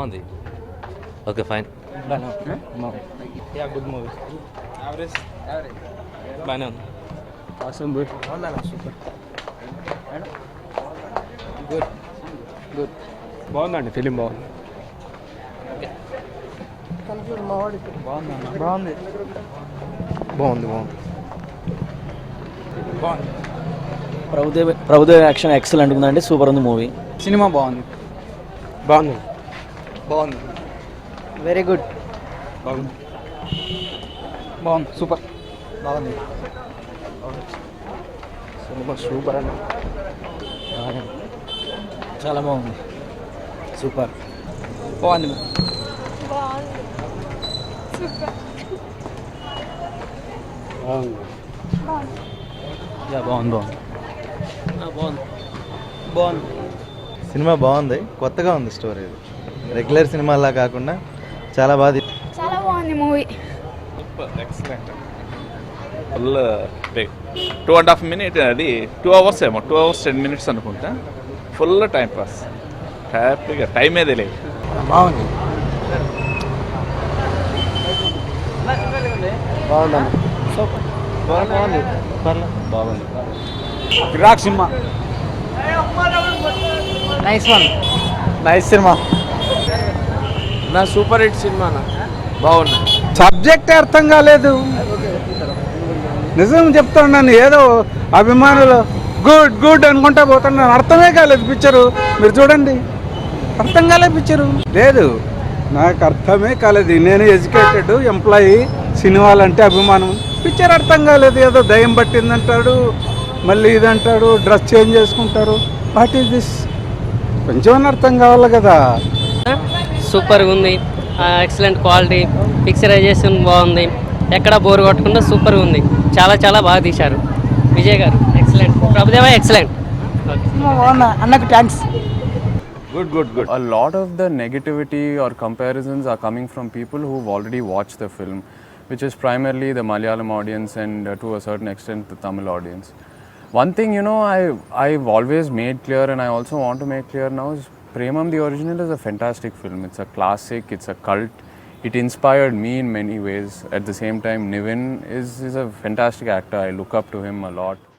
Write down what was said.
బాగుంది. Okay fine. Yeah good movie. Average బాగానే ఉంది. awesome bro. Super good good బాగుందండి ఫిలిం బాగుంది. బాగుంది బాగుంది ప్రభుదేవ్ యాక్షన్ ఎక్సలెంట్ ఉందండి. సూపర్ ఉంది మూవీ. సినిమా బాగుంది బాగుంది. బాగుంది వెరీ గుడ్ బాగుంది. బాగుంది సూపర్ బాగుంది సినిమా సూపర్ అండి. చాలా బాగుంది. సూపర్. బాగుంది బాగుంది. బాగుంది సినిమా బాగుంది, కొత్తగా ఉంది స్టోరీ. ఇది రెగ్యులర్ సినిమాలా కాకుండా చాలా బాగా చాలా బాగుంది మూవీ. ఎక్సలెంట్. ఫుల్ 2.5 minutes అది 2 hours ఏమో 2 hours 10 minutes అనుకుంటా. ఫుల్ టైం పాస్, హ్యాపీగా టైమే తెలియదు. బాగుంది బాగుందండి. బాగుంది Virat cinema nice one. Nice cinema నా సూపర్ హిట్ సినిమా బాగుంది. సబ్జెక్ట్ అర్థం కాలేదు. నిజం చెప్తున్నాను, ఏదో అభిమానులు గుడ్ గుడ్ అనుకుంటా పోతున్నాను. అర్థమే కాలేదు పిక్చరు. మీరు చూడండి, అర్థం కాలేదు పిక్చరు. లేదు, నాకు అర్థమే కాలేదు. నేను ఎడ్యుకేటెడ్ ఎంప్లాయీ, సినిమాలంటే అభిమానం. పిక్చర్ అర్థం కాలేదు. ఏదో దయ్యం పట్టిందంటాడు, మళ్ళీ ఇదంటాడు, డ్రెస్ చేంజ్ చేసుకుంటారు. What is this? కొంచెం అర్థం కావాలి కదా. సూపర్గా ఉంది. ఎక్సలెంట్ క్వాలిటీ, పిక్చరైజేషన్ బాగుంది. ఎక్కడ బోర్ కొట్టకుండా సూపర్గా ఉంది. చాలా చాలా బాగా తీశారు. విజయ్ గారు ఎక్సలెంట్, ప్రభుదేవ ఎక్సలెంట్. అన్నకు thanks. Good. A lot of the negativity or comparisons are coming from people who've already watched the film, which is primarily the Malayalam audience and to a certain extent the Tamil audience. One thing, I've always made clear, and I also want to make clear now, is Premam the Original is a fantastic film. It's a classic, it's a cult. It inspired me in many ways. At the same time, Nivin is a fantastic actor. I look up to him a lot.